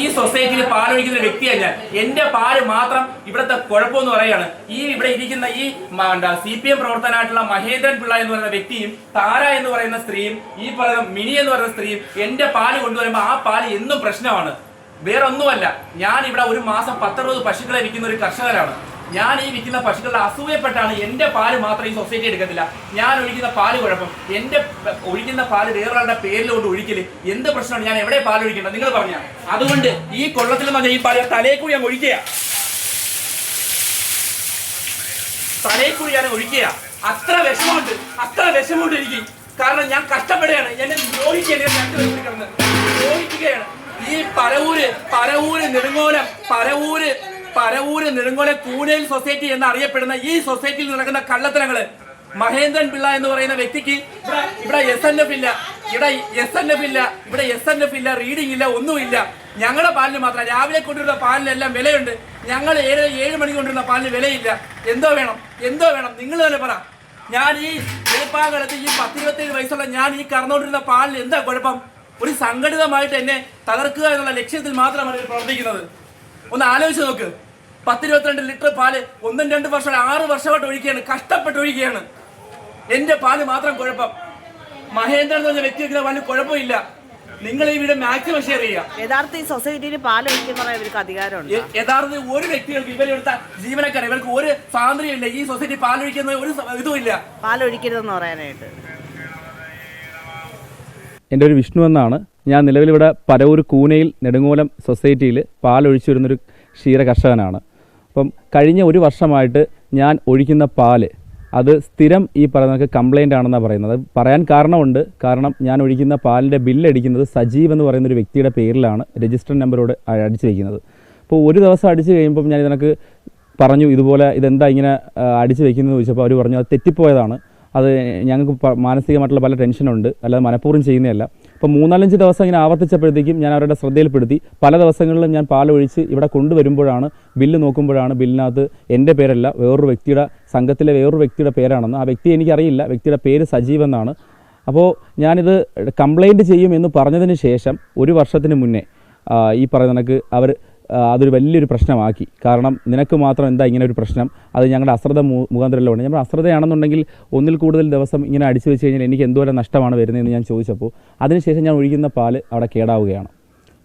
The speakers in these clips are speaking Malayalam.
ഈ സൊസൈറ്റിയിൽ പാലൊഴിക്കുന്ന ഒരു വ്യക്തിയാണ് ഞാൻ. എന്റെ പാല് മാത്രം ഇവിടുത്തെ കുഴപ്പമെന്ന് പറയാണ്. ഇവിടെ ഇരിക്കുന്ന ഈ CPM പ്രവർത്തനായിട്ടുള്ള മഹേന്ദ്രൻ പിള്ള എന്ന് പറയുന്ന വ്യക്തിയും താര എന്ന് പറയുന്ന സ്ത്രീയും ഈ പറയുന്ന മിനി എന്ന് പറയുന്ന സ്ത്രീയും എന്റെ പാല് കൊണ്ടുവരുമ്പോൾ ആ പാല് എന്നും പ്രശ്നമാണ്. വേറെ ഒന്നുമല്ല, ഞാൻ ഇവിടെ ഒരു മാസം 10-60 പശുക്കളെ വിൽക്കുന്ന ഒരു കർഷകനാണ്. ഞാൻ ഈ വിൽക്കുന്ന പശുക്കളുടെ അസൂയപ്പെട്ടാണ് എന്റെ പാല് മാത്രം ഈ സൊസൈറ്റി എടുക്കത്തില്ല. ഞാൻ ഒഴിക്കുന്ന പാല് കുഴപ്പം, എന്റെ ഒഴിക്കുന്ന പാല് വേറൊരാളുടെ പേരിലോട്ട് ഒഴിക്കല് എന്ത് പ്രശ്നമാണ്? ഞാൻ എവിടെ പാല് ഒഴിക്കേണ്ടത് നിങ്ങൾ പറഞ്ഞ? അതുകൊണ്ട് ഈ കൊള്ളത്തിൽ എന്ന് പറഞ്ഞാൽ ഈ പാല് തലയിൽ കൂടി ഞാൻ ഒഴിക്കുക, തലയിൽ കൂടി ഞാൻ ഒഴിക്കുക. അത്ര വിഷമമുണ്ട് എനിക്ക്. കാരണം ഞാൻ കഷ്ടപ്പെടുകയാണ്, എന്നെ ദ്രോഹിക്കുകയാണ്. ഈ പരവൂര് നെടുങ്കോലം കൂനയിൽ സൊസൈറ്റി എന്നറിയപ്പെടുന്ന ഈ സൊസൈറ്റിയിൽ നടക്കുന്ന കള്ളത്തരങ്ങള്, മഹേന്ദ്രൻ പിള്ള എന്ന് പറയുന്ന വ്യക്തിക്ക് ഇവിടെ SNF ഇല്ല, റീഡിംഗ് ഇല്ല, ഒന്നുമില്ല. ഞങ്ങളുടെ പാലിന് മാത്രം രാവിലെ കൊണ്ടുവരുന്ന പാലിനെല്ലാം വിലയുണ്ട്. ഞങ്ങൾ 7 മണിക്ക് കൊണ്ടുവരുന്ന പാലിന് വിലയില്ല. എന്തോ വേണം നിങ്ങൾ തന്നെ പറ. ഞാൻ ഈ വെളുപ്പാകാലത്ത് ഈ 10-27 വയസ്സുള്ള ഞാൻ ഈ കറന്നുകൊണ്ടിരുന്ന പാലിന് എന്താ കുഴപ്പം? ഒരു സംഘടിതമായിട്ട് എന്നെ തകർക്കുക എന്നുള്ള ലക്ഷ്യത്തിൽ മാത്രമാണ് പ്രവർത്തിക്കുന്നത്. ഒന്ന് ആലോചിച്ച് നോക്ക്. 10-22 ലിറ്റർ പാല് 1-2 വർഷം 6 വർഷമായിട്ട് ഒഴിക്കുകയാണ്, കഷ്ടപ്പെട്ട് ഒഴിക്കുകയാണ്. എന്റെ പാല് മാത്രം കുഴപ്പം. മഹേന്ദ്രൻ എന്ന് പറഞ്ഞ വ്യക്തി വെക്കുന്ന പാലിന് കുഴപ്പമില്ല. നിങ്ങൾ ഈ വീട് മാക്സിമം ഷെയർ ചെയ്യുക. യഥാർത്ഥ ഈ സൊസൈറ്റിയിൽ പാൽ ഒഴിക്കുന്ന ഇവർക്ക് അധികാരമുണ്ട്. യഥാർത്ഥത്തിൽ ഒരു വ്യക്തികൾക്ക് ഇവരെടുത്ത ജീവനക്കാർ ഇവർക്ക് ഒരു സ്വാതന്ത്ര്യമില്ല. ഈ സൊസൈറ്റി പാലൊഴിക്കുന്ന ഒരു ഇതുമില്ല. പാലൊഴിക്കരുതെന്ന് പറയാനായിട്ട്. എൻ്റെ ഒരു വിഷ്ണു എന്നാണ്. ഞാൻ നിലവിലിവിടെ പരവൂർ കൂനയിൽ നെടുങ്ങോലം സൊസൈറ്റിയിൽ പാലൊഴിച്ചു വരുന്നൊരു ക്ഷീര കർഷകനാണ്. അപ്പം കഴിഞ്ഞ ഒരു വർഷമായിട്ട് ഞാൻ ഒഴിക്കുന്ന പാല് അത് സ്ഥിരം ഈ പറയുന്ന കംപ്ലൈൻ്റ് ആണെന്നാണ് പറയുന്നത്. അത് പറയാൻ കാരണമുണ്ട്. കാരണം ഞാൻ ഒഴിക്കുന്ന പാലിൻ്റെ ബില്ലടിക്കുന്നത് സജീവ് എന്ന് പറയുന്നൊരു വ്യക്തിയുടെ പേരിലാണ് രജിസ്റ്റർ നമ്പറോട് അടിച്ചു വയ്ക്കുന്നത്. അപ്പോൾ ഒരു ദിവസം അടിച്ചു കഴിയുമ്പം ഞാൻ ഇതിനൊക്കെ പറഞ്ഞു, ഇതുപോലെ ഇതെന്താ ഇങ്ങനെ അടിച്ചു വയ്ക്കുന്നത് ചോദിച്ചപ്പോൾ അവർ പറഞ്ഞു അത് തെറ്റിപ്പോയതാണ്, അത് ഞങ്ങൾക്ക് മാനസികമായിട്ടുള്ള പല ടെൻഷനുണ്ട്, അല്ലാതെ മനഃപൂർവ്വം ചെയ്യുന്നതല്ല. അപ്പോൾ 3-4 ദിവസം ഇങ്ങനെ ആവർത്തിച്ചപ്പോഴത്തേക്കും ഞാൻ അവരുടെ ശ്രദ്ധയിൽപ്പെടുത്തി. പല ദിവസങ്ങളിലും ഞാൻ പാലൊഴിച്ച് ഇവിടെ കൊണ്ടുവരുമ്പോഴാണ് ബില്ല് നോക്കുമ്പോഴാണ് ബില്ലിനകത്ത് എൻ്റെ പേരല്ല, വേറൊരു വ്യക്തിയുടെ സംഘത്തിലെ വേറൊരു വ്യക്തിയുടെ പേരാണെന്ന്. ആ വ്യക്തി എനിക്കറിയില്ല, വ്യക്തിയുടെ പേര് സജീവ് എന്നാണ്. അപ്പോൾ ഞാനിത് കംപ്ലൈൻറ്റ് ചെയ്യും എന്ന് പറഞ്ഞതിന് ശേഷം ഒരു വർഷത്തിന് മുന്നേ ഈ പറയുന്ന കണക്ക് അവർ അതൊരു വലിയൊരു പ്രശ്നമാക്കി. കാരണം നിനക്ക് മാത്രം എന്താ ഇങ്ങനെ ഒരു പ്രശ്നം, അത് ഞങ്ങളുടെ അശ്രദ്ധ മുഖാന്തരമല്ല. ഞങ്ങൾ അശ്രദ്ധയാണെന്നുണ്ടെങ്കിൽ ഒന്നിൽ കൂടുതൽ ദിവസം ഇങ്ങനെ അടിച്ചു വെച്ച് കഴിഞ്ഞാൽ എനിക്ക് എന്തോരം നഷ്ടമാണ് വരുന്നതെന്ന് ഞാൻ ചോദിച്ചപ്പോൾ അതിനുശേഷം ഞാൻ ഒഴിക്കുന്ന പാല് അവിടെ കേടാവുകയാണ്.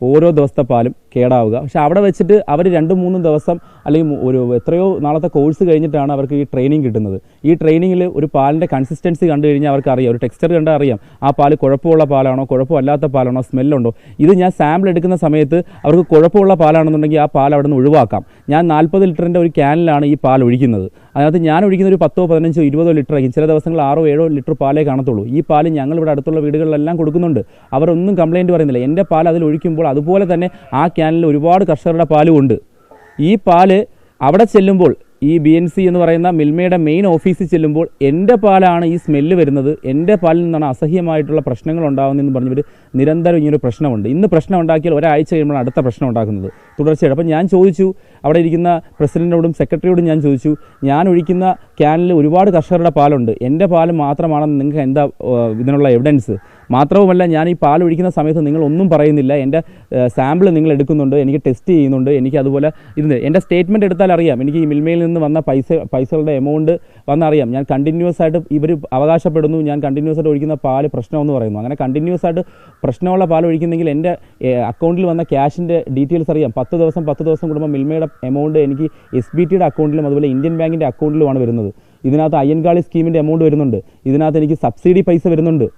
ഓരോ ദിവസത്തെ പാലും കേടാവുക. പക്ഷേ അവിടെ വെച്ചിട്ട് അവർ 2-3 ദിവസം അല്ലെങ്കിൽ ഒരു എത്രയോ നാളത്തെ കോഴ്സ് കഴിഞ്ഞിട്ടാണ് അവർക്ക് ഈ ട്രെയിനിങ് കിട്ടുന്നത്. ഈ ട്രെയിനിങ്ങിൽ ഒരു പാലിൻ്റെ കൺസിസ്റ്റൻസി കണ്ടു കഴിഞ്ഞാൽ അവർക്ക് അറിയാം, ഒരു ടെക്സ്ചർ കണ്ടാൽ അറിയാം ആ പാല് കുഴപ്പമുള്ള പാലാണോ കുഴപ്പമില്ലാത്ത പാലാണോ, സ്മെല്ലുണ്ടോ. ഇത് ഞാൻ സാമ്പിൾ എടുക്കുന്ന സമയത്ത് അവർക്ക് കുഴപ്പമുള്ള പാലാണെന്നുണ്ടെങ്കിൽ ആ പാൽ അവിടെ നിന്ന് ഒഴിവാക്കാം. ഞാൻ 40 ലിറ്ററിൻ്റെ ഒരു ക്യാനിലാണ് ഈ പാൽ ഒഴിക്കുന്നത്. അതിനകത്ത് ഞാൻ ഒഴിക്കുന്ന ഒരു 10, 15, 20 ലിറ്റർ ആയിരിക്കും. ചില ദിവസങ്ങളിൽ 6, 7 ലിറ്റർ പാലേ കാണത്തുള്ളൂ. ഈ പാല് ഞങ്ങളിവിടെ അടുത്തുള്ള വീടുകളിലെല്ലാം കൊടുക്കുന്നുണ്ട്. അവരൊന്നും കംപ്ലയിൻറ്റ് പറയുന്നില്ല. എൻ്റെ പാൽ അതിൽ ഒഴിക്കുമ്പോൾ അതുപോലെ തന്നെ ആ ക്യാനിൽ ഒരുപാട് കർഷകരുടെ പാലും ഉണ്ട്. ഈ പാല് അവിടെ ചെല്ലുമ്പോൾ ഈ BNC എന്ന് പറയുന്ന മിൽമയുടെ മെയിൻ ഓഫീസിൽ ചെല്ലുമ്പോൾ എൻ്റെ പാലാണ് ഈ സ്മെല്ല് വരുന്നത്, എൻ്റെ പാലിൽ നിന്നാണ് അസഹ്യമായിട്ടുള്ള പ്രശ്നങ്ങൾ ഉണ്ടാകുന്നതെന്ന് പറഞ്ഞവർ നിരന്തരം ഇങ്ങനൊരു പ്രശ്നമുണ്ട്. ഇന്ന് പ്രശ്നം ഉണ്ടാക്കിയാൽ ഒരാഴ്ച കഴിയുമ്പോൾ അടുത്ത പ്രശ്നം ഉണ്ടാക്കുന്നത് തുടർച്ചയായിട്ട്. അപ്പം ഞാൻ ചോദിച്ചു, അവിടെ ഇരിക്കുന്ന പ്രസിഡൻറ്റിനോടും സെക്രട്ടറിയോടും ഞാൻ ചോദിച്ചു, ഞാൻ ഒഴിക്കുന്ന ക്യാനിൽ ഒരുപാട് കർഷകരുടെ പാലുണ്ട്, എൻ്റെ പാല് മാത്രമാണെന്ന് നിങ്ങൾക്ക് എന്താ ഇതിനുള്ള എവിഡൻസ്? മാത്രവുമല്ല ഞാൻ ഈ പാൽ ഒഴിക്കുന്ന സമയത്ത് നിങ്ങളൊന്നും പറയുന്നില്ല. എൻ്റെ സാമ്പിൾ നിങ്ങൾ എടുക്കുന്നുണ്ട്, എനിക്ക് ടെസ്റ്റ് ചെയ്യുന്നുണ്ട്, എനിക്ക് അതുപോലെ എൻ്റെ സ്റ്റേറ്റ്മെൻറ്റ് എടുത്താൽ അറിയാം, എനിക്ക് ഈ മിൽമയിൽ നിന്ന് വന്ന പൈസകളുടെ എമൗണ്ട് വന്നറിയാം. ഞാൻ കണ്ടിന്യൂസ് ആയിട്ട് ഇവർ അവകാശപ്പെടുന്നു ഞാൻ കണ്ടിന്യൂസ് ആയിട്ട് ഒഴിക്കുന്ന പാല് പ്രശ്നമെന്ന് പറയുന്നു. അങ്ങനെ കണ്ടിന്യൂസ് ആയിട്ട് പ്രശ്നമുള്ള പാൽ ഒഴിക്കുന്നെങ്കിൽ എൻ്റെ അക്കൗണ്ടിൽ വന്ന ക്യാഷിൻ്റെ ഡീറ്റെയിൽസ് അറിയാം. 10 ദിവസം കൂടുമ്പോൾ മിൽമയുടെ എമൗണ്ട് എനിക്ക് SBTയുടെ അക്കൗണ്ടിലും അതുപോലെ ഇന്ത്യൻ ബാങ്കിൻ്റെ അക്കൗണ്ടിലുമാണ് വരുന്നത്. ഇതിനകത്ത് അയ്യൻകാളി സ്കീമിൻ്റെ എമൗണ്ട് വരുന്നുണ്ട്, ഇതിനകത്ത് എനിക്ക് സബ്സിഡി പൈസ വരുന്നുണ്ട്.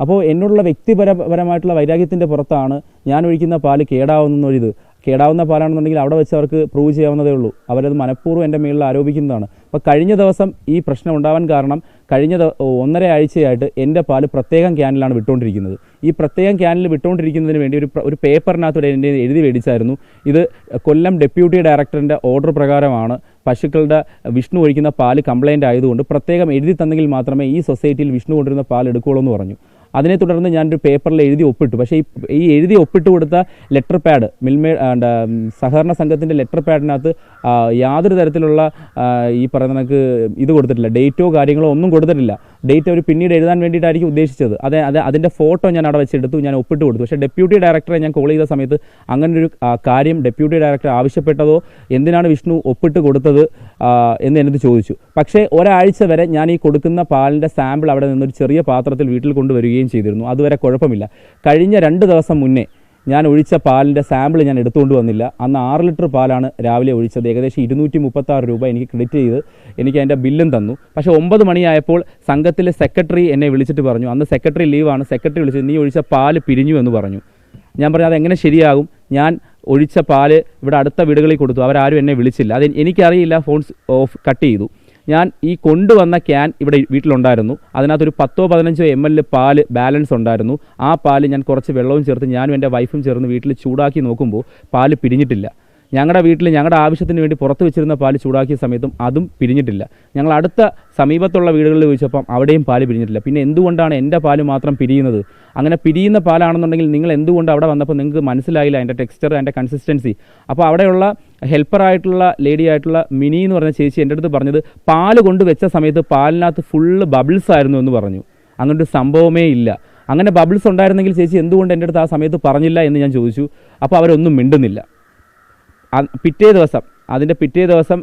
അപ്പോൾ എന്നോടുള്ള വ്യക്തിപരമായിട്ടുള്ള വൈരാഗ്യത്തിൻ്റെ പുറത്താണ് ഞാൻ ഒഴിക്കുന്ന പാല് കേടാവുന്നൊരിത്. കേടാവുന്ന പാലാണെന്നുണ്ടെങ്കിൽ അവിടെ വെച്ച് അവർക്ക് പ്രൂവ് ചെയ്യാവുന്നതേ ഉള്ളൂ. അവരത് മനഃപൂർവ്വം എൻ്റെ മേളിൽ ആരോപിക്കുന്നതാണ്. അപ്പോൾ കഴിഞ്ഞ ദിവസം ഈ പ്രശ്നം ഉണ്ടാവാൻ കാരണം കഴിഞ്ഞ 1.5 ആഴ്ചയായിട്ട് എൻ്റെ പാല് പ്രത്യേകം ക്യാനിലാണ് വിട്ടുകൊണ്ടിരിക്കുന്നത്. ഈ പ്രത്യേകം ക്യാനിൽ വിട്ടുകൊണ്ടിരിക്കുന്നതിന് വേണ്ടി ഒരു പേപ്പറിനകത്തൂടെ എൻ്റെ എഴുതി മേടിച്ചായിരുന്നു. ഇത് കൊല്ലം ഡെപ്യൂട്ടി ഡയറക്ടറിൻ്റെ ഓർഡർ പ്രകാരമാണ് പശുക്കളുടെ വിഷ്ണു ഒഴിക്കുന്ന പാല് കംപ്ലയിൻ്റ് ആയതുകൊണ്ട് പ്രത്യേകം എഴുതി തന്നെങ്കിൽ മാത്രമേ ഈ സൊസൈറ്റിയിൽ വിഷ്ണു കൊണ്ടുവരുന്ന പാൽ എടുക്കുകയുള്ളൂ എന്ന് പറഞ്ഞു. അതിനെ തുടർന്ന് ഞാനൊരു പേപ്പറിൽ എഴുതി ഒപ്പിട്ടു. പക്ഷേ ഈ എഴുതി ഒപ്പിട്ട് കൊടുത്ത ലെറ്റർ പാഡ് സഹകരണ സംഘത്തിൻ്റെ ലെറ്റർ പാഡിനകത്ത് യാതൊരു തരത്തിലുള്ള ഈ പറയുന്ന ഇത് കൊടുത്തിട്ടില്ല, ഡേറ്റോ കാര്യങ്ങളോ ഒന്നും കൊടുത്തിട്ടില്ല. ഡേറ്റ് അവർ പിന്നീട് എഴുതാൻ വേണ്ടിയിട്ടായിരിക്കും ഉദ്ദേശിച്ചത്. അതിൻ്റെ ഫോട്ടോ ഞാൻ അവിടെ വെച്ചെടുത്തു, ഞാൻ ഒപ്പിട്ട് കൊടുത്തു. പക്ഷേ ഡെപ്യൂട്ടി ഡയറക്ടറെ ഞാൻ കോൾ ചെയ്ത സമയത്ത് അങ്ങനൊരു കാര്യം ഡെപ്യൂട്ടി ഡയറക്ടർ ആവശ്യപ്പെട്ടതോ എന്തിനാണ് വിഷ്ണു ഒപ്പിട്ട് കൊടുത്തത് എന്ന് എന്നോട് ചോദിച്ചു. പക്ഷേ ഒരാഴ്ച വരെ ഞാൻ ഈ കൊടുക്കുന്ന പാലിൻ്റെ സാമ്പിൾ അവിടെ നിന്നൊരു ചെറിയ പാത്രത്തിൽ വീട്ടിൽ കൊണ്ടുവരികയും ചെയ്തിരുന്നു. അതുവരെ കുഴപ്പമില്ല. കഴിഞ്ഞ 2 ദിവസം മുന്നേ ഞാൻ ഒഴിച്ച പാലിൻ്റെ സാമ്പിൾ ഞാൻ എടുത്തുകൊണ്ട് വന്നില്ല. അന്ന് 6 ലിറ്റർ പാലാണ് രാവിലെ ഒഴിച്ചത്. ഏകദേശം 236 രൂപ എനിക്ക് ക്രെഡിറ്റ് ചെയ്ത് എനിക്ക് അതിൻ്റെ ബില്ലും തന്നു. പക്ഷേ 9 മണിയായപ്പോൾ സംഘത്തിലെ സെക്രട്ടറി എന്നെ വിളിച്ചിട്ട് പറഞ്ഞു, അന്ന് സെക്രട്ടറി ലീവാണ്, സെക്രട്ടറി വിളിച്ചത് നീ ഒഴിച്ച പാല് പിരിഞ്ഞു എന്ന് പറഞ്ഞു. ഞാൻ പറഞ്ഞു അതെങ്ങനെ ശരിയാകും, ഞാൻ ഒഴിച്ച പാല് ഇവിടെ അടുത്ത വീടുകളിൽ കൊടുത്തു, അവരാരും എന്നെ വിളിച്ചില്ല. അത് എനിക്കറിയില്ല, ഫോൺ ഓഫ് കട്ട് ചെയ്തു. ഞാൻ ഈ കൊണ്ടുവന്ന ക്യാൻ ഇവിടെ വീട്ടിലുണ്ടായിരുന്നു. അതിനകത്തൊരു 10-15 ml പാല് ബാലൻസ് ഉണ്ടായിരുന്നു. ആ പാല് ഞാൻ കുറച്ച് വെള്ളവും ചേർത്ത് ഞാനും എൻ്റെ വൈഫും ചേർന്ന് വീട്ടിൽ ചൂടാക്കി നോക്കുമ്പോൾ പാല് പിരിഞ്ഞിട്ടില്ല. ഞങ്ങളുടെ വീട്ടിൽ ഞങ്ങളുടെ ആവശ്യത്തിന് വേണ്ടി പുറത്ത് വെച്ചിരുന്ന പാല് ചൂടാക്കിയ സമയത്തും അതും പിരിഞ്ഞിട്ടില്ല. ഞങ്ങൾ അടുത്ത സമീപത്തുള്ള വീടുകളിൽ ചോദിച്ചപ്പം അവിടെയും പാല് പിരിഞ്ഞിട്ടില്ല. പിന്നെ എന്തുകൊണ്ടാണ് എൻ്റെ പാല് മാത്രം പിരിയുന്നത്? അങ്ങനെ പിരിയുന്ന പാലാണെന്നുണ്ടെങ്കിൽ നിങ്ങൾ എന്തുകൊണ്ട് അവിടെ വന്നപ്പോൾ നിങ്ങൾക്ക് മനസ്സിലായില്ല അതിൻ്റെ ടെക്സ്ചർ, അതിൻ്റെ കൺസിസ്റ്റൻസി? അപ്പോൾ അവിടെയുള്ള ഹെൽപ്പറായിട്ടുള്ള ലേഡി ആയിട്ടുള്ള മിനി എന്ന് പറഞ്ഞ ചേച്ചി എൻ്റെ അടുത്ത് പറഞ്ഞത് പാല് കൊണ്ട് വെച്ച സമയത്ത് പാലിനകത്ത് ഫുള്ള് ബബിൾസ് ആയിരുന്നു എന്ന് പറഞ്ഞു. അങ്ങനൊരു സംഭവമേ ഇല്ല. അങ്ങനെ ബബിൾസ് ഉണ്ടായിരുന്നെങ്കിൽ ചേച്ചി എന്തുകൊണ്ട് എൻ്റെ അടുത്ത് ആ സമയത്ത് പറഞ്ഞില്ല എന്ന് ഞാൻ ചോദിച്ചു. അപ്പോൾ അവരൊന്നും മിണ്ടുന്നില്ല. പിറ്റേ ദിവസം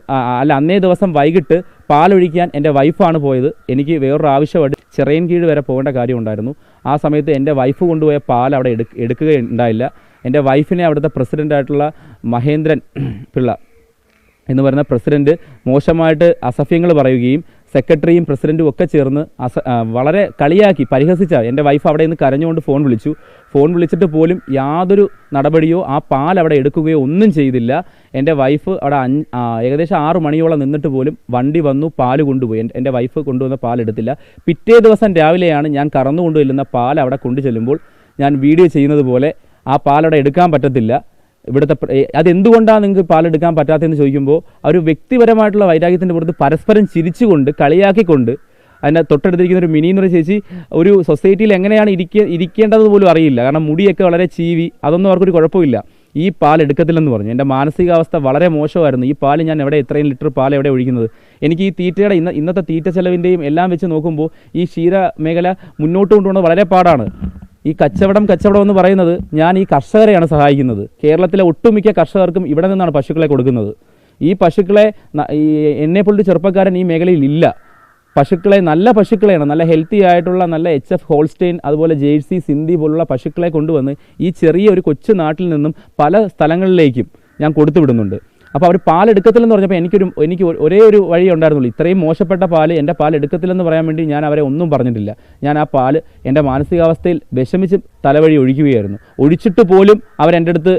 അന്നേ ദിവസം വൈകിട്ട് പാലൊഴിക്കാൻ എൻ്റെ വൈഫാണ് പോയത്. എനിക്ക് വേറൊരു ആവശ്യമായിട്ട് ചിറയൻകീഴ് വരെ പോകേണ്ട കാര്യമുണ്ടായിരുന്നു. ആ സമയത്ത് എൻ്റെ വൈഫ് കൊണ്ടുപോയ പാൽ അവിടെ എടുക്കുകയുണ്ടായില്ല. എൻ്റെ വൈഫിനെ അവിടുത്തെ പ്രസിഡൻ്റായിട്ടുള്ള മഹേന്ദ്രൻ പിള്ള എന്ന് പറയുന്ന പ്രസിഡൻറ്റ് മോശമായിട്ട് അസഭ്യങ്ങൾ പറയുകയും സെക്രട്ടറിയും പ്രസിഡൻറ്റും ഒക്കെ ചേർന്ന് വളരെ കളിയാക്കി പരിഹസിച്ച എൻ്റെ വൈഫ് അവിടെ നിന്ന് കരഞ്ഞുകൊണ്ട് ഫോൺ വിളിച്ചിട്ട് പോലും യാതൊരു നടപടിയോ ആ പാൽ അവിടെ എടുക്കുകയോ ഒന്നും ചെയ്തില്ല. എൻ്റെ വൈഫ് അവിടെ ഏകദേശം 6 മണിയോളം നിന്നിട്ട് പോലും വണ്ടി വന്നു പാല് കൊണ്ടുപോയി. എൻ്റെ വൈഫ് കൊണ്ടുവന്ന പാൽ എടുത്തില്ല. പിറ്റേ ദിവസം രാവിലെയാണ് ഞാൻ കറന്നു കൊണ്ടുചെല്ലുന്ന പാൽ അവിടെ കൊണ്ടു ചെല്ലുമ്പോൾ ഞാൻ വീഡിയോ ചെയ്യുന്നത് പോലെ ആ പാലവിടെ എടുക്കാൻ പറ്റത്തില്ല. ഇവിടുത്തെ അതെന്തുകൊണ്ടാണ് നിങ്ങൾക്ക് പാലെടുക്കാൻ പറ്റാത്തതെന്ന് ചോദിക്കുമ്പോൾ ഒരു വ്യക്തിപരമായിട്ടുള്ള വൈരാഗ്യത്തിൻ്റെ പുറത്ത് പരസ്പരം ചിരിച്ചുകൊണ്ട് കളിയാക്കിക്കൊണ്ട് അതിൻ്റെ തൊട്ടടുത്തിരിക്കുന്ന ഒരു മിനി എന്നൊരു ചേച്ചി ഒരു സൊസൈറ്റിയിൽ എങ്ങനെയാണ് ഇരിക്കേണ്ടത് പോലും അറിയില്ല. കാരണം മുടിയൊക്കെ വളരെ ചീവി, അതൊന്നും അവർക്കൊരു കുഴപ്പമില്ല. ഈ പാൽ എടുക്കത്തില്ലെന്ന് പറഞ്ഞു. എൻ്റെ മാനസികാവസ്ഥ വളരെ മോശമായിരുന്നു. ഈ പാൽ ഞാൻ ഇത്രയും ലിറ്റർ പാൽ എവിടെ ഒഴിക്കുന്നത്? എനിക്ക് ഈ തീറ്റയുടെ ഇന്നത്തെ തീറ്റ ചെലവിൻ്റെയും എല്ലാം വെച്ച് നോക്കുമ്പോൾ ഈ ക്ഷീര മേഖല മുന്നോട്ട് കൊണ്ടുപോകുന്നത് വളരെ പാടാണ്. ഈ കച്ചവടം എന്ന് പറയുന്നത് ഞാൻ ഈ കർഷകരെയാണ് സഹായിക്കുന്നത്. കേരളത്തിലെ ഒട്ടുമിക്ക കർഷകർക്കും ഇവിടെ നിന്നാണ് പശുക്കളെ കൊടുക്കുന്നത്. ഈ പശുക്കളെ എന്നെപ്പോലൊരു ചെറുപ്പക്കാരൻ ഈ മേഖലയിൽ ഇല്ല. നല്ല പശുക്കളെയാണ്, നല്ല ഹെൽത്തി ആയിട്ടുള്ള നല്ല HF ഹോൾസ്റ്റെയിൻ, അതുപോലെ ജേഴ്സി, സിന്ധി പോലുള്ള പശുക്കളെ കൊണ്ടുവന്ന് ഈ ചെറിയ ഒരു കൊച്ചു നാട്ടിൽ നിന്നും പല സ്ഥലങ്ങളിലേക്കും ഞാൻ കൊടുത്തു വിടുന്നുണ്ട്. അപ്പോൾ അവർ പാലെടുക്കത്തില്ലെന്ന് പറഞ്ഞപ്പോൾ എനിക്ക് ഒരേ ഒരു വഴി ഉണ്ടായിരുന്നുള്ളൂ. ഇത്രയും മോശപ്പെട്ട പാല് എൻ്റെ പാലെടുക്കത്തില്ലെന്ന് പറയാൻ വേണ്ടി ഞാൻ അവരെ ഒന്നും പറഞ്ഞിട്ടില്ല. ഞാൻ ആ പാല് എൻ്റെ മാനസികാവസ്ഥയിൽ വിഷമിച്ച് തലവഴി ഒഴിക്കുകയായിരുന്നു. ഒഴിച്ചിട്ട് പോലും അവരെൻ്റെ അടുത്ത്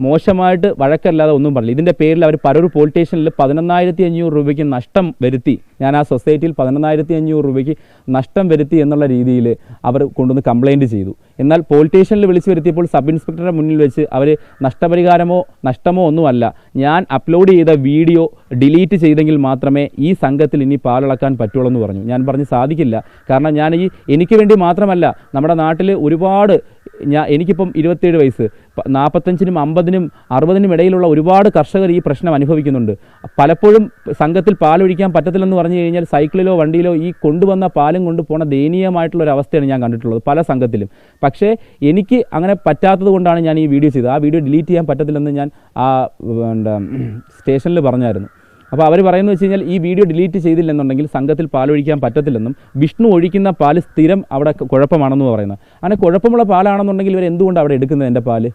മോശമായിട്ട് വഴക്കല്ലാതെ ഒന്നും പറഞ്ഞില്ല. ഇതിൻ്റെ പേരിൽ അവർ പരൂർ പോലീസ് സ്റ്റേഷനിൽ 11,500 രൂപയ്ക്ക് നഷ്ടം വരുത്തി. ഞാൻ ആ സൊസൈറ്റിയിൽ 11,500 രൂപയ്ക്ക് നഷ്ടം വരുത്തി എന്നുള്ള രീതിയിൽ അവർ കൊണ്ടുവന്ന് കംപ്ലയിൻറ്റ് ചെയ്തു. എന്നാൽ പോലീസ് സ്റ്റേഷനിൽ വിളിച്ച് വരുത്തിയപ്പോൾ സബ് ഇൻസ്പെക്ടറുടെ മുന്നിൽ വെച്ച് അവർ നഷ്ടമോ ഒന്നുമല്ല, ഞാൻ അപ്ലോഡ് ചെയ്ത വീഡിയോ ഡിലീറ്റ് ചെയ്തെങ്കിൽ മാത്രമേ ഈ സംഘത്തിൽ ഇനി പാലളക്കാൻ പറ്റുള്ളൂ എന്ന് പറഞ്ഞു. ഞാൻ പറഞ്ഞു സാധിക്കില്ല. കാരണം എനിക്ക് വേണ്ടി മാത്രമല്ല, നമ്മുടെ നാട്ടിൽ ഒരുപാട് എനിക്കിപ്പം 27 വയസ്സ്, 45-നും 50-നും 60-നും ഇടയിലുള്ള ഒരുപാട് കർഷകർ ഈ പ്രശ്നം അനുഭവിക്കുന്നുണ്ട്. പലപ്പോഴും സംഘത്തിൽ പാലൊഴിക്കാൻ പറ്റത്തില്ലെന്ന് പറഞ്ഞു കഴിഞ്ഞാൽ സൈക്കിളിലോ വണ്ടിയിലോ ഈ കൊണ്ടുവന്ന പാലും കൊണ്ടുപോകുന്ന ദയനീയമായിട്ടുള്ളൊരു അവസ്ഥയാണ് ഞാൻ കണ്ടിട്ടുള്ളത് പല സംഘത്തിലും. പക്ഷേ എനിക്ക് അങ്ങനെ പറ്റാത്തത് കൊണ്ടാണ് ഞാൻ ഈ വീഡിയോ ചെയ്തത്. ആ വീഡിയോ ഡിലീറ്റ് ചെയ്യാൻ പറ്റത്തില്ലെന്ന് ഞാൻ സ്റ്റേഷനിൽ പറഞ്ഞായിരുന്നു. അപ്പോൾ അവർ പറയുന്നത് വെച്ച് കഴിഞ്ഞാൽ ഈ വീഡിയോ ഡിലീറ്റ് ചെയ്തില്ലെന്നുണ്ടെങ്കിൽ സംഘത്തിൽ പാലൊഴിക്കാൻ പറ്റത്തില്ലെന്നും വിഷ്ണു ഒഴിക്കുന്ന പാല് സ്ഥിരം അവിടെ കുഴപ്പമാണെന്ന് പറയുന്നത്. അങ്ങനെ കുഴപ്പമുള്ള പാലാണെന്നുണ്ടെങ്കിൽ ഇവർ എന്തുകൊണ്ട് അവിടെ എടുക്കുന്നത്? എൻ്റെ പാല്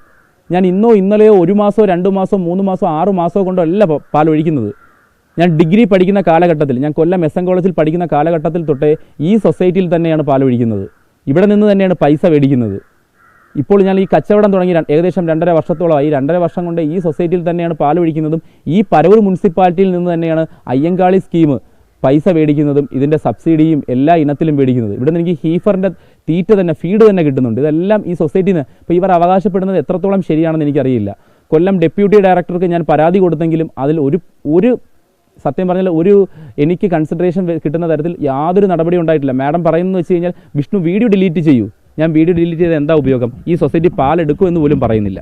ഞാൻ ഇന്നലെയോ 1 മാസമോ 2 മാസമോ 3 മാസമോ 6 മാസമോ കൊണ്ടോ അല്ല പാലൊഴിക്കുന്നത്. ഞാൻ ഡിഗ്രി പഠിക്കുന്ന കാലഘട്ടത്തിൽ, ഞാൻ കൊല്ലം SM കോളേജിൽ പഠിക്കുന്ന കാലഘട്ടത്തിൽ തൊട്ടേ ഈ സൊസൈറ്റിയിൽ തന്നെയാണ് പാലൊഴിക്കുന്നത്. ഇവിടെ നിന്ന് തന്നെയാണ് പൈസ മേടിക്കുന്നത്. ഇപ്പോൾ ഞാൻ ഈ കച്ചവടം തുടങ്ങി ഏകദേശം 2.5 വർഷത്തോളമായി. 2.5 വർഷം കൊണ്ട് ഈ സൊസൈറ്റിയിൽ തന്നെയാണ് പാലൊഴിക്കുന്നതും ഈ പരവൂർ മുനിസിപ്പാലിറ്റിയിൽ നിന്ന് തന്നെയാണ് അയ്യങ്കാളി സ്കീം പൈസ മേടിക്കുന്നതും ഇതിൻ്റെ സബ്സിഡിയും എല്ലാ ഇനത്തിലും മേടിക്കുന്നത്. ഇവിടെ നിന്ന് എനിക്ക് ഹീഫറിൻ്റെ തീറ്റ തന്നെ, ഫീഡ് തന്നെ കിട്ടുന്നുണ്ട്. ഇതെല്ലാം ഈ സൊസൈറ്റിയിൽ നിന്ന്. ഇപ്പോൾ ഇവർ അവകാശപ്പെടുന്നത് എത്രത്തോളം ശരിയാണെന്ന് എനിക്കറിയില്ല. കൊല്ലം ഡെപ്യൂട്ടി ഡയറക്ടർക്ക് ഞാൻ പരാതി കൊടുത്തെങ്കിലും അതിൽ ഒരു സത്യം പറഞ്ഞാൽ എനിക്ക് കൺസിഡറേഷൻ കിട്ടുന്ന തരത്തിൽ യാതൊരു നടപടി ഉണ്ടായിട്ടില്ല. മാഡം പറയുന്നത് വെച്ച് കഴിഞ്ഞാൽ വിഷ്ണു വീഡിയോ ഡിലീറ്റ് ചെയ്യൂ. ഞാൻ വീഡിയോ ഡിലീറ്റ് ചെയ്ത് എന്താ ഉപയോഗം? ഈ സൊസൈറ്റി പാലെടുക്കുമെന്ന് പോലും പറയുന്നില്ല.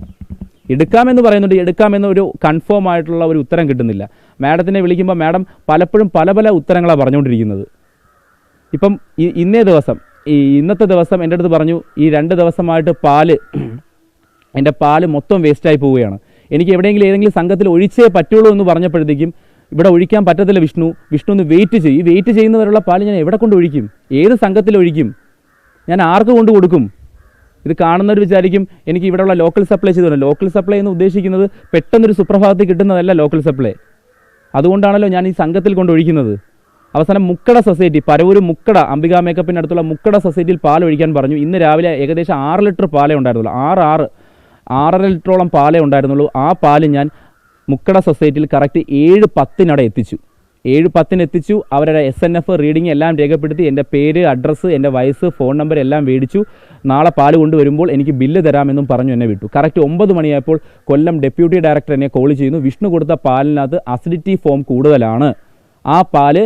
എടുക്കാമെന്ന് പറയുന്നുണ്ട്, എടുക്കാമെന്ന് ഒരു കൺഫേം ആയിട്ടുള്ള ഒരു ഉത്തരം കിട്ടുന്നില്ല. മാഡത്തിനെ വിളിക്കുമ്പോൾ മാഡം പലപ്പോഴും പല ഉത്തരങ്ങളാണ് പറഞ്ഞുകൊണ്ടിരിക്കുന്നത്. ഇപ്പം ഇന്നത്തെ ദിവസം എൻ്റെ അടുത്ത് പറഞ്ഞു ഈ 2 ദിവസമായിട്ട് എൻ്റെ പാല് മൊത്തം വേസ്റ്റായി പോവുകയാണ്, എനിക്ക് എവിടെയെങ്കിലും ഏതെങ്കിലും സംഘത്തിൽ ഒഴിച്ചേ പറ്റുള്ളൂ എന്ന് പറഞ്ഞപ്പോഴത്തേക്കും ഇവിടെ ഒഴിക്കാൻ പറ്റത്തില്ല വിഷ്ണു ഒന്ന് വെയിറ്റ് ചെയ്യുന്നവരുള്ള പാല് ഞാൻ എവിടെ കൊണ്ട് ഒഴിക്കും, ഏത് സംഘത്തിൽ ഒഴിക്കും, ഞാൻ ആർക്ക് കൊണ്ട് കൊടുക്കും? ഇത് കാണുന്നവർ വിചാരിക്കും എനിക്ക് ഇവിടെയുള്ള ലോക്കൽ സപ്ലൈ ചെയ്തു. ലോക്കൽ സപ്ലൈ എന്ന് ഉദ്ദേശിക്കുന്നത് പെട്ടെന്നൊരു സുപ്രഭാതത്തിൽ കിട്ടുന്നതല്ല ലോക്കൽ സപ്ലൈ. അതുകൊണ്ടാണല്ലോ ഞാൻ ഈ സംഘത്തിൽ കൊണ്ട് ഒഴിക്കുന്നത്. അവസാനം മുക്കട സൊസൈറ്റി, പരവൂർ മുക്കട അംബിക മേക്കപ്പിനടുത്തുള്ള മുക്കട സൊസൈറ്റിയിൽ പാൽ ഒഴിക്കാൻ പറഞ്ഞു. ഇന്ന് രാവിലെ ഏകദേശം 6 ലിറ്റർ പാലേ ഉണ്ടായിരുന്നുള്ളൂ, 6.5 ലിറ്ററോളം പാലേ ഉണ്ടായിരുന്നുള്ളൂ. ആ പാല് ഞാൻ മുക്കട സൊസൈറ്റിയിൽ കറക്റ്റ് 7:10 എത്തിച്ചു. 7:10 എത്തിച്ചു. അവരുടെ SNF റീഡിംഗ് എല്ലാം രേഖപ്പെടുത്തി, എൻ്റെ പേര്, അഡ്രസ്സ്, എൻ്റെ വയസ്സ്, ഫോൺ നമ്പർ എല്ലാം മേടിച്ചു. നാളെ പാല് കൊണ്ടുവരുമ്പോൾ എനിക്ക് ബില്ല് തരാമെന്നും പറഞ്ഞു എന്നെ വിട്ടു. കറക്റ്റ് 9 മണിയായപ്പോൾ കൊല്ലം ഡെപ്യൂട്ടി ഡയറക്ടർ എന്നെ കോൾ ചെയ്യുന്നു. വിഷ്ണു കൊടുത്ത പാലിനകത്ത് അസിഡിറ്റി ഫോം കൂടുതലാണ്, ആ പാല്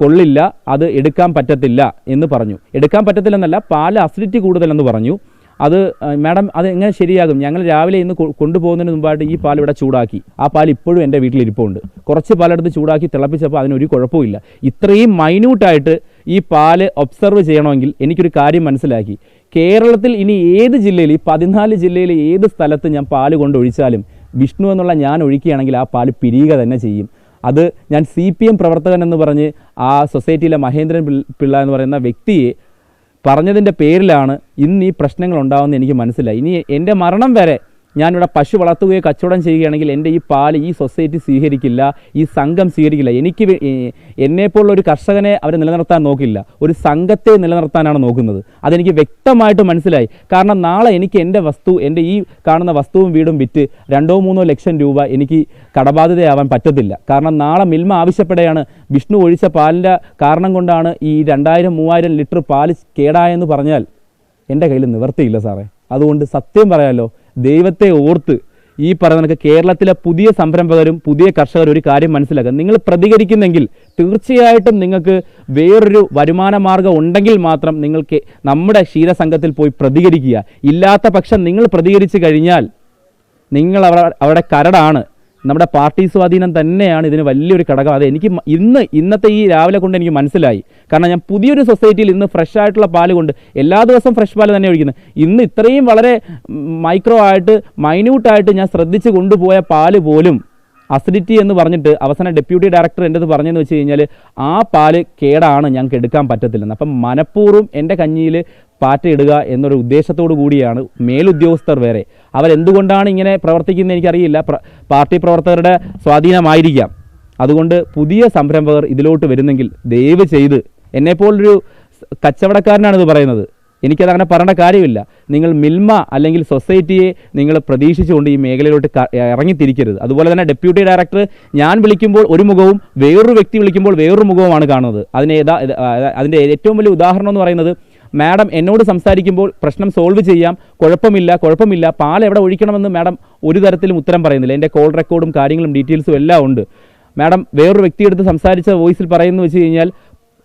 കൊള്ളില്ല, അത് എടുക്കാൻ പറ്റത്തില്ല എന്ന് പറഞ്ഞു. എടുക്കാൻ പറ്റത്തില്ലെന്നല്ല, പാല് അസിഡിറ്റി കൂടുതലെന്ന് പറഞ്ഞു. അത് മാഡം അത് എങ്ങനെ ശരിയാകും? ഞങ്ങൾ രാവിലെ ഇന്ന് കൊണ്ടുപോകുന്നതിന് മുമ്പായിട്ട് ഈ പാൽ ഇവിടെ ചൂടാക്കി, ആ പാൽ ഇപ്പോഴും എൻ്റെ വീട്ടിലിരിപ്പുണ്ട്. കുറച്ച് പാലെടുത്ത് ചൂടാക്കി തിളപ്പിച്ചപ്പോൾ അതിനൊരു കുഴപ്പമില്ല. ഇത്രയും മൈന്യൂട്ടായിട്ട് ഈ പാല് ഒബ്സർവ് ചെയ്യണമെങ്കിൽ എനിക്കൊരു കാര്യം മനസ്സിലാക്കി. കേരളത്തിൽ ഇനി ഏത് ജില്ലയിൽ, ഈ 14 ജില്ലയിൽ ഏത് സ്ഥലത്ത് ഞാൻ പാല് കൊണ്ടൊഴിച്ചാലും വിഷ്ണു എന്നുള്ള ഞാൻ ഒഴിക്കുകയാണെങ്കിൽ ആ പാല് പിരിയുക തന്നെ ചെയ്യും. അത് ഞാൻ CPM പ്രവർത്തകൻ എന്ന് പറഞ്ഞ് ആ സൊസൈറ്റിയിലെ മഹേന്ദ്രൻ പിള്ള എന്ന് പറയുന്ന വ്യക്തിയെ പറഞ്ഞതിൻ്റെ പേരിലാണ് ഇന്ന് ഈ പ്രശ്നങ്ങൾ ഉണ്ടാകുമെന്ന് എനിക്ക് മനസ്സിലായി. ഇനി എൻ്റെ മരണം വരെ ഞാനിവിടെ പശു വളർത്തുകയോ കച്ചവടം ചെയ്യുകയാണെങ്കിൽ എൻ്റെ ഈ പാല് ഈ സൊസൈറ്റി സ്വീകരിക്കില്ല, ഈ സംഘം സ്വീകരിക്കില്ല. എന്നെപ്പോലുള്ള ഒരു കർഷകനെ അവർ നിലനിർത്താൻ നോക്കില്ല, ഒരു സംഘത്തെ നിലനിർത്താനാണ് നോക്കുന്നത്. അതെനിക്ക് വ്യക്തമായിട്ട് മനസ്സിലായി. കാരണം നാളെ എനിക്ക് എൻ്റെ ഈ കാണുന്ന വസ്തുവും വീടും വിറ്റ് 2-3 ലക്ഷം രൂപ എനിക്ക് കടബാധ്യതയാവാൻ പറ്റത്തില്ല. കാരണം നാളെ മിൽമ ആവശ്യപ്പെടുകയാണ്, വിഷ്ണു ഒഴിച്ച പാലിൻ്റെ കാരണം കൊണ്ടാണ് ഈ 2000-3000 ലിറ്റർ പാല് കേടായെന്ന് പറഞ്ഞാൽ എൻ്റെ കയ്യിൽ നിവർത്തിയില്ല സാറേ. അതുകൊണ്ട് സത്യം പറയാമല്ലോ, ദൈവത്തെ ഓർത്ത് ഈ പറയുന്ന കേരളത്തിലെ പുതിയ സംരംഭകരും പുതിയ കർഷകരും ഒരു കാര്യം മനസ്സിലാക്കുക. നിങ്ങൾ പ്രതികരിക്കുന്നെങ്കിൽ തീർച്ചയായിട്ടും നിങ്ങൾക്ക് വേറൊരു വരുമാന മാർഗ്ഗം ഉണ്ടെങ്കിൽ മാത്രം നിങ്ങൾക്ക് നമ്മുടെ ക്ഷീരസംഘത്തിൽ പോയി പ്രതികരിക്കുക. ഇല്ലാത്ത പക്ഷം നിങ്ങൾ പ്രതികരിച്ചു കഴിഞ്ഞാൽ നിങ്ങൾ അവിടെ കരടാണ്. നമ്മുടെ പാർട്ടി സ്വാധീനം തന്നെയാണ് ഇതിന് വലിയൊരു ഘടകം. അത് എനിക്ക് ഇന്നത്തെ ഈ രാവിലെ കൊണ്ട് എനിക്ക് മനസ്സിലായി. കാരണം ഞാൻ പുതിയൊരു സൊസൈറ്റിയിൽ ഇന്ന് ഫ്രഷ് ആയിട്ടുള്ള പാല് കൊണ്ട്, എല്ലാ ദിവസവും ഫ്രഷ് പാല് തന്നെ ഒഴിക്കുന്നത്, ഇന്ന് ഇത്രയും വളരെ മൈന്യൂട്ടായിട്ട് ഞാൻ ശ്രദ്ധിച്ച് കൊണ്ടുപോയ പാല് പോലും അസിഡിറ്റി എന്ന് പറഞ്ഞിട്ട് അവസാനം ഡെപ്യൂട്ടി ഡയറക്ടർ എൻ്റെ അടുത്ത് പറഞ്ഞതെന്ന് വെച്ച് കഴിഞ്ഞാൽ ആ പാല് കേടാണ്, ഞങ്ങൾക്ക് എടുക്കാൻ പറ്റത്തില്ലെന്ന്. അപ്പം മനഃപൂർവ്വം എൻ്റെ കഞ്ഞിയിൽ പാറ്റയിടുക എന്നൊരു ഉദ്ദേശത്തോടു കൂടിയാണ് മേലുദ്യോഗസ്ഥർ വേറെ. അവരെന്തുകൊണ്ടാണ് ഇങ്ങനെ പ്രവർത്തിക്കുന്നത് എനിക്കറിയില്ല. പാർട്ടി പ്രവർത്തകരുടെ സ്വാധീനമായിരിക്കാം. അതുകൊണ്ട് പുതിയ സംരംഭകർ ഇതിലോട്ട് വരുന്നെങ്കിൽ ദയവ് ചെയ്ത്, എന്നെപ്പോലൊരു കച്ചവടക്കാരനാണിത് പറയുന്നത്, എനിക്കതങ്ങനെ പറയേണ്ട കാര്യമില്ല. നിങ്ങൾ മിൽമ അല്ലെങ്കിൽ സൊസൈറ്റിയെ നിങ്ങൾ പ്രതീക്ഷിച്ചുകൊണ്ട് ഈ മേഖലയിലോട്ട് ഇറങ്ങിത്തിരിക്കരുത്. അതുപോലെ തന്നെ ഡെപ്യൂട്ടി ഡയറക്ടർ ഞാൻ വിളിക്കുമ്പോൾ ഒരു മുഖവും വേറൊരു വ്യക്തി വിളിക്കുമ്പോൾ വേറൊരു മുഖവുമാണ് കാണുന്നത്. അതിൻ്റെ ഏറ്റവും വലിയ ഉദാഹരണം എന്ന് പറയുന്നത്, മാഡം എന്നോട് സംസാരിക്കുമ്പോൾ പ്രശ്നം സോൾവ് ചെയ്യാം, കുഴപ്പമില്ല, പാൽ എവിടെ ഒഴിക്കണമെന്ന് മാഡം ഒരു തരത്തിലും ഉത്തരം പറയുന്നില്ല. എൻ്റെ കോൾ റെക്കോർഡും കാര്യങ്ങളും ഡീറ്റെയിൽസും എല്ലാം ഉണ്ട്. മാഡം വേറൊരു വ്യക്തിയെടുത്ത് സംസാരിച്ച വോയിസിൽ പറയുന്നു വെച്ച് കഴിഞ്ഞാൽ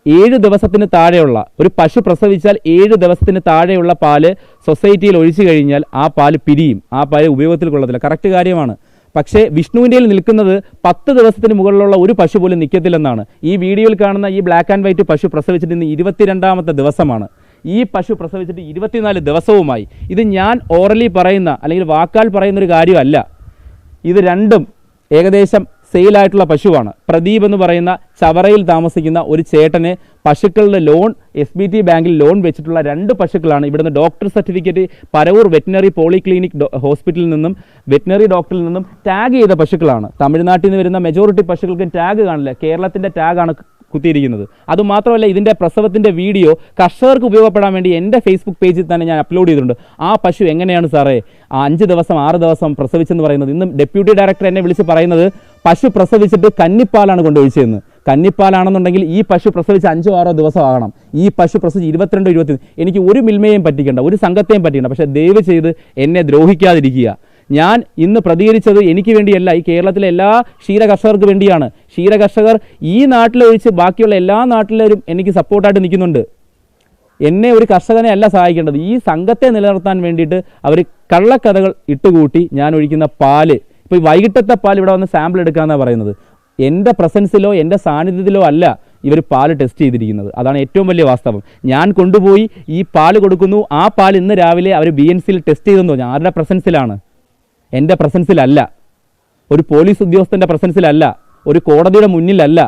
7 ദിവസത്തിന് താഴെയുള്ള ഒരു പശു പ്രസവിച്ചാൽ 7 ദിവസത്തിന് താഴെയുള്ള പാല് സൊസൈറ്റിയിൽ ഒഴിച്ചു കഴിഞ്ഞാൽ ആ പാല് പിരിയും, ആ പാല് ഉപയോഗത്തിൽ കൊള്ളത്തില്ല. കറക്റ്റ് കാര്യമാണ്. പക്ഷേ വിഷ്ണുവിൻ്റെ നിൽക്കുന്നത് 10 ദിവസത്തിന് മുകളിലുള്ള ഒരു പശു പോലും നിൽക്കത്തില്ലെന്നാണ്. ഈ വീഡിയോയിൽ കാണുന്ന ഈ ബ്ലാക്ക് ആൻഡ് വൈറ്റ് പശു പ്രസവിച്ചിട്ട് ഇന്ന് 22ാമത്തെ ദിവസമാണ്. ഈ പശു പ്രസവിച്ചിട്ട് 24 ദിവസവുമായി. ഇത് ഞാൻ ഓറലി പറയുന്ന അല്ലെങ്കിൽ വാക്കാൽ പറയുന്നൊരു കാര്യമല്ല. ഇത് രണ്ടും ഏകദേശം സെയിലായിട്ടുള്ള പശുവാണ്. പ്രദീപ് എന്ന് പറയുന്ന ചവറയിൽ താമസിക്കുന്ന ഒരു ചേട്ടന് പശുക്കളുടെ ലോൺ SBT ബാങ്കിൽ ലോൺ വെച്ചിട്ടുള്ള 2 പശുക്കളാണ്. ഇവിടുന്ന് doctor certificate Paravur veterinary polyclinic ഹോസ്പിറ്റലിൽ നിന്നും വെറ്റിനറി ഡോക്ടറിൽ നിന്നും ടാഗ് ചെയ്ത പശുക്കളാണ്. തമിഴ്നാട്ടിൽ നിന്ന് വരുന്ന മെജോറിറ്റി പശുക്കൾക്ക് ടാഗ് കാണില്ല, കേരളത്തിൻ്റെ ടാഗാണ് കുത്തിയിരിക്കുന്നത്. അതുമാത്രമല്ല, ഇതിൻ്റെ പ്രസവത്തിൻ്റെ വീഡിയോ കർഷകർക്ക് ഉപയോഗപ്പെടാൻ വേണ്ടി എൻ്റെ ഫേസ്ബുക്ക് പേജിൽ തന്നെ ഞാൻ അപ്ലോഡ് ചെയ്തിട്ടുണ്ട്. ആ പശു എങ്ങനെയാണ് സാറേ 5 ദിവസം 6 ദിവസം പ്രസവിച്ചെന്ന് പറയുന്നത്? ഇന്ന് ഡെപ്യൂട്ടി ഡയറക്ടർ എന്നെ വിളിച്ച് പറയുന്നത് പശു പ്രസവിച്ചിട്ട് കന്നിപ്പാലാണ് കൊണ്ടുപോയിച്ചതെന്ന്. കന്നിപ്പാലാണെന്നുണ്ടെങ്കിൽ ഈ പശു പ്രസവിച്ച് 5-6 ദിവസം ആകണം. ഈ പശു പ്രസവിച്ച് 22-21. എനിക്ക് ഒരു മിൽമയെയും പറ്റിക്കേണ്ട, ഒരു സംഘത്തെയും പറ്റിക്കേണ്ട. പക്ഷേ ദയവ് ചെയ്ത് എന്നെ ദ്രോഹിക്കാതിരിക്കുക. ഞാൻ ഇന്ന് പ്രതികരിച്ചത് എനിക്ക് വേണ്ടിയല്ല, ഈ കേരളത്തിലെ എല്ലാ ക്ഷീരകർഷകർക്ക് വേണ്ടിയാണ്. ക്ഷീരകർഷകർ ഈ നാട്ടിലൊഴിച്ച് ബാക്കിയുള്ള എല്ലാ നാട്ടിലും എനിക്ക് സപ്പോർട്ടായിട്ട് നിൽക്കുന്നുണ്ട്. എന്നെ ഒരു കർഷകനെ അല്ല സഹായിക്കേണ്ടത്, ഈ സംഘത്തെ നിലനിർത്താൻ വേണ്ടിയിട്ട് അവർ കള്ളക്കഥകൾ ഇട്ടുകൂട്ടി ഞാൻ ഒഴിക്കുന്ന പാല്, ഇപ്പോൾ വൈകിട്ടത്തെ പാൽ ഇവിടെ വന്ന് സാമ്പിൾ എടുക്കാമെന്നാണ് പറയുന്നത്. എൻ്റെ പ്രസൻസിലോ എൻ്റെ സാന്നിധ്യത്തിലോ അല്ല ഇവർ പാല് ടെസ്റ്റ് ചെയ്തിരിക്കുന്നത്. അതാണ് ഏറ്റവും വലിയ വാസ്തവം. ഞാൻ കൊണ്ടുപോയി ഈ പാല് കൊടുക്കുന്നു, ആ പാൽ ഇന്ന് രാവിലെ അവർ BNCയിൽ ടെസ്റ്റ് ചെയ്തെന്ന് പറഞ്ഞു. ആരുടെ പ്രസൻസിലാണ്? എൻ്റെ പ്രസൻസിലല്ല, ഒരു പോലീസ് ഉദ്യോഗസ്ഥൻ്റെ പ്രസൻസിലല്ല, ഒരു കോടതിയുടെ മുന്നിലല്ല,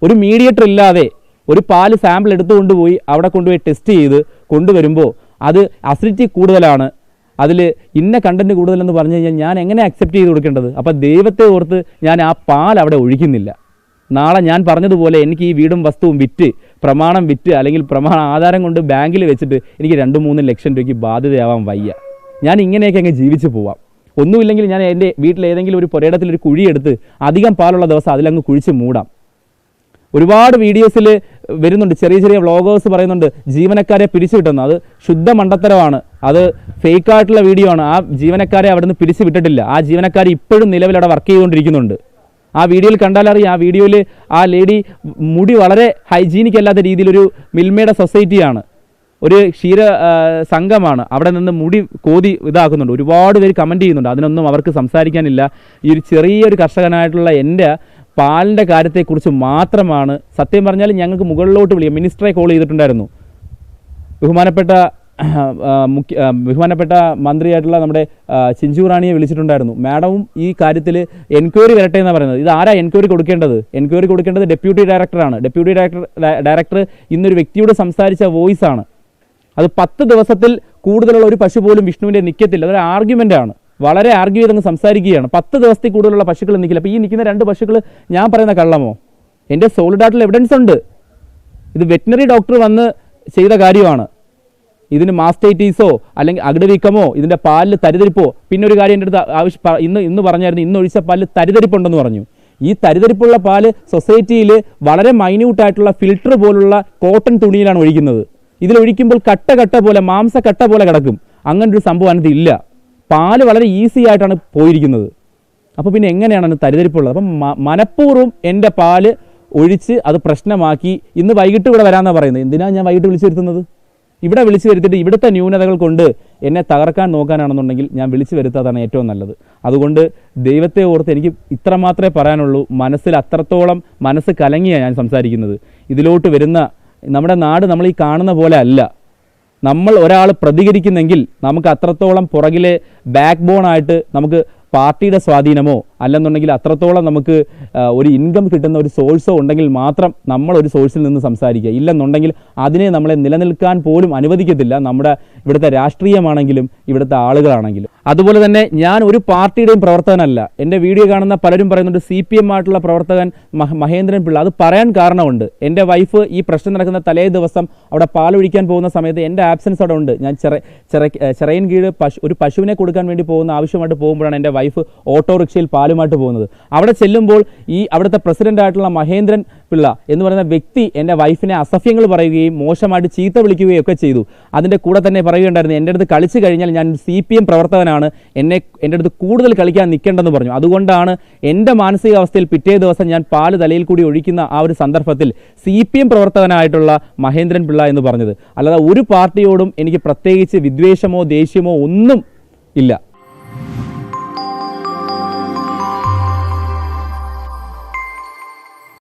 ഒരു മീഡിയേറ്റർ ഇല്ലാതെ ഒരു പാല് സാമ്പിൾ എടുത്തുകൊണ്ടുപോയി അവിടെ കൊണ്ടുപോയി ടെസ്റ്റ് ചെയ്ത് കൊണ്ടുവരുമ്പോൾ അത് അസിഡിറ്റി കൂടുതലാണ്, അതിൽ ഇന്ന കണ്ടൻറ്റ് കൂടുതലെന്ന് പറഞ്ഞു കഴിഞ്ഞാൽ ഞാൻ എങ്ങനെ അക്സെപ്റ്റ് ചെയ്ത് കൊടുക്കേണ്ടത്? അപ്പോൾ ദൈവത്തെ ഓർത്ത് ഞാൻ ആ പാൽ അവിടെ ഒഴിക്കുന്നില്ല. നാളെ ഞാൻ പറഞ്ഞതുപോലെ എനിക്ക് ഈ വീടും വസ്തുവും വിറ്റ് പ്രമാണം വിറ്റ് അല്ലെങ്കിൽ പ്രമാണ ആധാരം കൊണ്ട് ബാങ്കിൽ വെച്ചിട്ട് എനിക്ക് 2-3 ലക്ഷം രൂപയ്ക്ക് ബാധ്യതയാവാൻ വയ്യ. ഞാൻ ഇങ്ങനെയൊക്കെ അങ്ങ് ജീവിച്ച് പോവാം. ഒന്നുമില്ലെങ്കിൽ ഞാൻ എൻ്റെ വീട്ടിൽ ഏതെങ്കിലും ഒരു പുരയിടത്തിലൊരു കുഴിയെടുത്ത് അധികം പാലുള്ള ദിവസം അതിലങ്ങ് കുഴിച്ച് മൂടാം. ഒരുപാട് വീഡിയോസിൽ വരുന്നുണ്ട്, ചെറിയ ചെറിയ വ്ളോഗേഴ്സ് പറയുന്നുണ്ട് ജീവനക്കാരെ പിരിച്ചു വിട്ടുന്നു. അത് ശുദ്ധ മണ്ടത്തരമാണ്, അത് ഫേക്കായിട്ടുള്ള വീഡിയോ ആണ്. ആ ജീവനക്കാരെ അവിടെ നിന്ന് പിരിച്ചു വിട്ടിട്ടില്ല. ആ ജീവനക്കാർ ഇപ്പോഴും നിലവിൽ അവിടെ വർക്ക് ചെയ്തുകൊണ്ടിരിക്കുന്നുണ്ട്. ആ വീഡിയോയിൽ കണ്ടാലറിയാം, ആ വീഡിയോയിൽ ആ ലേഡി മുടി വളരെ ഹൈജീനിക് അല്ലാത്ത രീതിയിലൊരു മിൽമയുടെ സൊസൈറ്റിയാണ്, ഒരു ക്ഷീര സംഘമാണ്, അവിടെ നിന്ന് മുടി കോതി ഇതാക്കുന്നുണ്ട്. ഒരുപാട് പേര് കമൻറ്റ് ചെയ്യുന്നുണ്ട്. അതിനൊന്നും അവർക്ക് സംസാരിക്കാനില്ല. ഈ ഒരു ചെറിയൊരു കർഷകനായിട്ടുള്ള എൻ്റെ പാലിൻ്റെ കാര്യത്തെക്കുറിച്ച് മാത്രമാണ് സത്യം പറഞ്ഞാൽ ഞങ്ങൾക്ക് മുകളിലോട്ട് വിളിക്കാം. മിനിസ്റ്ററെ കോൾ ചെയ്തിട്ടുണ്ടായിരുന്നു. ബഹുമാനപ്പെട്ട മന്ത്രിയായിട്ടുള്ള നമ്മുടെ ചിഞ്ചു റാണിയെ വിളിച്ചിട്ടുണ്ടായിരുന്നു. മാഡവും ഈ കാര്യത്തിൽ എൻക്വയറി വരട്ടെ എന്നാണ് പറയുന്നത്. ഇത് ആരാ എൻക്വയറി കൊടുക്കേണ്ടത്? എൻക്വയറി കൊടുക്കേണ്ടത് ഡെപ്യൂട്ടി ഡയറക്ടറാണ്. ഡെപ്യൂട്ടി ഡയറക്ടർ ഇന്നൊരു വ്യക്തിയോട് സംസാരിച്ച വോയിസ് ആണ്. അത് 10 ദിവസത്തിൽ കൂടുതലുള്ള ഒരു പശു പോലും വിഷ്ണുവിൻ്റെ നിൽക്കത്തില്ല. അതൊരു ആർഗ്യുമെൻ്റാണ്. വളരെ ആർഗ്യൂ ചെയ്തങ്ങ് സംസാരിക്കുകയാണ്. 10 ദിവസത്തിൽ കൂടുതലുള്ള പശുക്കൾ നിൽക്കില്ല. അപ്പോൾ ഈ നിൽക്കുന്ന 2 പശുക്കൾ ഞാൻ പറയുന്ന കള്ളമോ? എൻ്റെ സോളിഡ് ആയിട്ടുള്ള എവിഡൻസ് ഉണ്ട്. ഇത് വെറ്റിനറി ഡോക്ടർ വന്ന് ചെയ്ത കാര്യമാണ്. ഇതിന് മാസ്റ്റൈറ്റീസോ അല്ലെങ്കിൽ അഗ്ഡവീക്കമോ ഇതിൻ്റെ പാലിൽ തരിതരിപ്പോ. പിന്നെ ഒരു കാര്യം എൻ്റെ അടുത്ത് ഇന്ന് പറഞ്ഞായിരുന്നു, ഇന്ന് ഒഴിച്ച പാലിൽ തരിതരിപ്പുണ്ടെന്ന് പറഞ്ഞു. ഈ തരിതരിപ്പുള്ള പാല് സൊസൈറ്റിയിൽ വളരെ മൈന്യൂട്ടായിട്ടുള്ള ഫിൽറ്റർ പോലുള്ള കോട്ടൺ തുണിയിലാണ് ഒഴിക്കുന്നത്. ഇതിലൊഴിക്കുമ്പോൾ കട്ട പോലെ മാംസക്കട്ട പോലെ കിടക്കും. അങ്ങനൊരു സംഭവം അതിനകത്ത് ഇല്ല. പാല് വളരെ ഈസി ആയിട്ടാണ് പോയിരിക്കുന്നത്. അപ്പോൾ പിന്നെ എങ്ങനെയാണ് അതിന് തരിതരിപ്പുള്ളത്? അപ്പം മനഃപൂർവ്വം എൻ്റെ പാല് ഒഴിച്ച് അത് പ്രശ്നമാക്കി ഇന്ന് വൈകിട്ട് ഇവിടെ വരാമെന്നാണ് പറയുന്നത്. എന്തിനാണ് ഞാൻ വൈകിട്ട് വിളിച്ചു വരുത്തുന്നത്? ഇവിടെ വിളിച്ചു വരുത്തിയിട്ട് ഇവിടുത്തെ ന്യൂനതകൾ കൊണ്ട് എന്നെ തകർക്കാൻ നോക്കാനാണെന്നുണ്ടെങ്കിൽ ഞാൻ വിളിച്ചു വരുത്താതാണ് ഏറ്റവും നല്ലത്. അതുകൊണ്ട് ദൈവത്തെ ഓർത്ത് എനിക്ക് ഇത്ര മാത്രമേ പറയാനുള്ളൂ. മനസ്സിൽ അത്രത്തോളം മനസ്സ് കലങ്ങിയാണ് ഞാൻ സംസാരിക്കുന്നത്. ഇതിലോട്ട് വരുന്ന നമ്മുടെ നാട് നമ്മൾ ഈ കാണുന്ന പോലെ അല്ല. നമ്മൾ ഒരാൾ പ്രതികരിക്കുന്നെങ്കിൽ നമുക്ക് അത്രത്തോളം പുറകിലെ ബാക്ക് ബോണായിട്ട് നമുക്ക് പാർട്ടിയുടെ സ്വാധീനമോ അല്ലെന്നുണ്ടെങ്കിൽ അത്രത്തോളം നമുക്ക് ഒരു ഇൻകം കിട്ടുന്ന ഒരു സോഴ്സോ ഉണ്ടെങ്കിൽ മാത്രം നമ്മൾ ഒരു സോഴ്സിൽ നിന്ന് സംസാരിക്കുക. ഇല്ലെന്നുണ്ടെങ്കിൽ അതിനെ നമ്മളെ നിലനിൽക്കാൻ പോലും അനുവദിക്കത്തില്ല. നമ്മുടെ ഇവിടുത്തെ രാഷ്ട്രീയമാണെങ്കിലും ഇവിടുത്തെ ആളുകളാണെങ്കിലും. അതുപോലെ തന്നെ ഞാൻ ഒരു പാർട്ടിയുടെയും പ്രവർത്തകനല്ല. എൻ്റെ വീഡിയോ കാണുന്ന പലരും പറയുന്നുണ്ട് CPM ആയിട്ടുള്ള പ്രവർത്തകൻ മഹേന്ദ്രൻ പിള്ള. അത് പറയാൻ കാരണമുണ്ട്. എൻ്റെ വൈഫ് ഈ പ്രശ്നം നടക്കുന്ന തലേ ദിവസം അവിടെ പാലൊഴിക്കാൻ പോകുന്ന സമയത്ത് എൻ്റെ ആബ്സെൻസ് അവിടെ ഉണ്ട്. ഞാൻ ചിറയൻ കീഴ് ഒരു പശുവിനെ കൊടുക്കാൻ വേണ്ടി പോകുന്ന ആവശ്യമായിട്ട് പോകുമ്പോഴാണ് എൻ്റെ വൈഫ് ഓട്ടോറിക്ഷയിൽ പാലുമായിട്ട് പോകുന്നത്. അവിടെ ചെല്ലുമ്പോൾ ഈ അവിടുത്തെ പ്രസിഡന്റ് ആയിട്ടുള്ള മഹേന്ദ്രൻ പിള്ള എന്ന് പറയുന്ന വ്യക്തി എൻ്റെ വൈഫിനെ അസഭ്യങ്ങൾ പറയുകയും മോശമായിട്ട് ചീത്ത വിളിക്കുകയും ഒക്കെ ചെയ്തു. അതിൻ്റെ കൂടെ തന്നെ പറയുകയുണ്ടായിരുന്നു, എൻ്റെ അടുത്ത് കളിച്ചു കഴിഞ്ഞാൽ ഞാൻ CPM പ്രവർത്തകനാണ്, എൻ്റെ അടുത്ത് കൂടുതൽ കളിക്കാൻ നിൽക്കേണ്ടെന്ന് പറഞ്ഞു. അതുകൊണ്ടാണ് എൻ്റെ മാനസികാവസ്ഥയിൽ പിറ്റേ ദിവസം ഞാൻ പാല് തലയിൽ കൂടി ഒഴിക്കുന്ന ആ ഒരു സന്ദർഭത്തിൽ CPM പ്രവർത്തകനായിട്ടുള്ള മഹേന്ദ്രൻ പിള്ള എന്ന് പറഞ്ഞത്. അല്ലാതെ ഒരു പാർട്ടിയോടും എനിക്ക് പ്രത്യേകിച്ച് വിദ്വേഷമോ ദേഷ്യമോ ഒന്നും ഇല്ല.